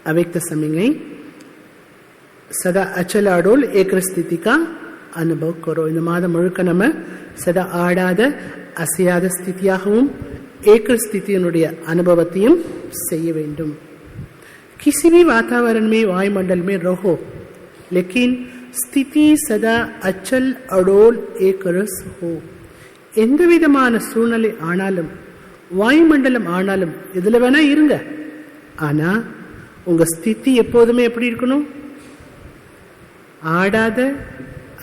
अव्यक्त समिंगई सदा अचल अडोल एक स्थिति का अनुभव करो. இந்த மாதம் முழுக்க நம்ம சதா ஆடாத அசையாத ஸ்திதியாகவும் एक स्थितिயினுடைய அனுபவத்தையும் செய்ய வேண்டும். किसी भी वातावरण में वायुमंडल में रहो, लेकिन स्थिति सदा अचल अडोल एक रस हो. எந்த விதமான சூழ்நிலை ஆனாலும் வாயுமண்டலம் ஆனாலும் இதுல வேணா இருங்க, ஆனா உங்க ஸ்திதி எப்போதுமே எப்படி இருக்கணும்? ஆடாத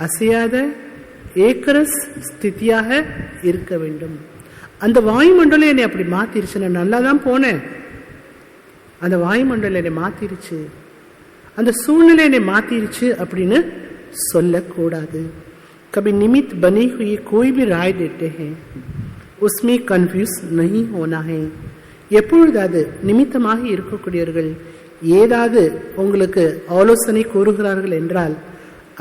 அசையாத ஏக்கரஸ் ஸ்திதியாக இருக்க வேண்டும். அந்த வாயுமண்டலம் என்னை அப்படி மாத்திருச்சு, நான் நல்லா தான் போனேன், அந்த வாயுமண்டலம் என்னை மாத்திருச்சு, அந்த சூழ்நிலை என்னை மாத்திருச்சு அப்படின்னு சொல்லக்கூடாது. कभी निमित्त बनी हुई कोई भी राय देते हैं, उसमें कंफ्यूज नहीं होना है. எப்பொழுதாவது நிமித்தமாக இருக்கக்கூடியவர்கள் ஏதாவது உங்களுக்கு ஆலோசனை கூறுகிறார்கள் என்றால்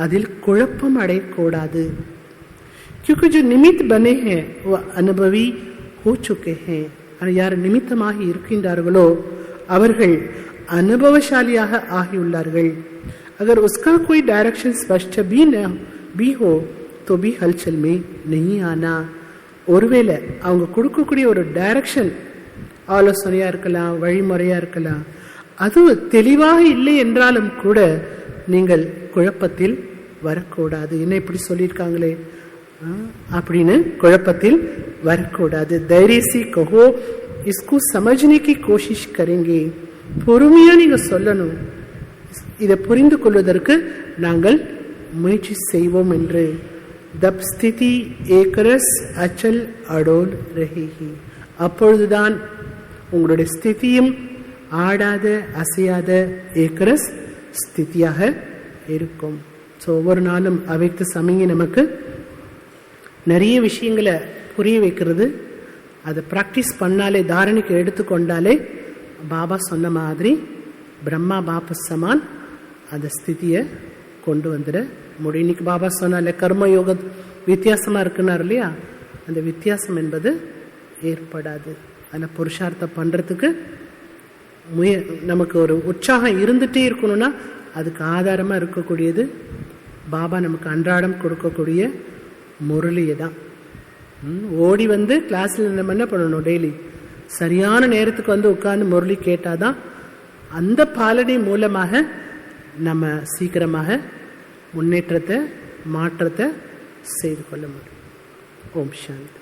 அதில் குழப்பம் அடையக்கூடாது. क्योंकि जो निमित्त बने हैं वो अनुभवी हो चुके हैं. யார் நிமித்தமாக இருக்கின்றார்களோ அவர்கள் அனுபவசாலியாக ஆகியுள்ளார்கள். अगर उसका कोई डायरेक्शन स्पष्ट भी हो तो भी हलचल में नहीं आना. ஒருவேளை அவங்க கொடுக்கக்கூடிய ஒரு டைரக்ஷன் ஆலோசனையா இருக்கலாம், வழிமுறையா இருக்கலாம், அது தெளிவாக இல்லை என்றாலும் கூட நீங்கள் குழப்பத்தில் வரக்கூடாது. என்ன இப்படி சொல்லியிருக்காங்களே அப்படின்னு குழப்பத்தில் வரக்கூடாது. தைரிய से कहो, इसको समझने की कोशिश करेंगे. பொறுமையா நீங்க சொல்லணும், இதை புரிந்து கொள்வதற்கு நாங்கள் முயற்சி செய்வோம் என்று. தப் ஸ்திதி ஏக்கரஸ் அச்சல் அடோல் ரஹேகி. அப்பொழுதுதான் உங்களுடைய ஸ்திதியும் ஆடாத அசையாத ஏக்கரஸ் ஸ்திதியாக இருக்கும். ஸோ ஒவ்வொரு நாளும் அவைத்து சமங்கி நமக்கு நிறைய விஷயங்களை புரிய வைக்கிறது. அதை ப்ராக்டிஸ் பண்ணாலே, தாரணைக்கு எடுத்துக்கொண்டாலே பாபா சொன்ன மாதிரி பிரம்மா பாபா சமான் அந்த ஸ்திதியை கொண்டு வந்துட முடியும். இன்னைக்கு பாபா சொன்னால கர்ம யோக வித்தியாசமா இருக்குன்னார் இல்லையா, அந்த வித்தியாசம் என்பது ஏற்படாது. அதில் புருஷார்த்தம் பண்றதுக்கு நமக்கு ஒரு உற்சாகம் இருந்துட்டே இருக்கணும்னா அதுக்கு ஆதாரமா இருக்கக்கூடியது பாபா நமக்கு அன்றாடம் கொடுக்கக்கூடிய முரளியை தான். ஓடி வந்து கிளாஸ்ல நம்ம என்ன பண்ணணும், டெய்லி சரியான நேரத்துக்கு வந்து உட்கார்ந்து முரளி கேட்டாதான் அந்த பாலனை மூலமாக நம்ம சீக்கிரமாக முன்னேற்றத்தை மாற்றத்தை செய்து கொள்ள முடியும். ஓம் சாந்தி.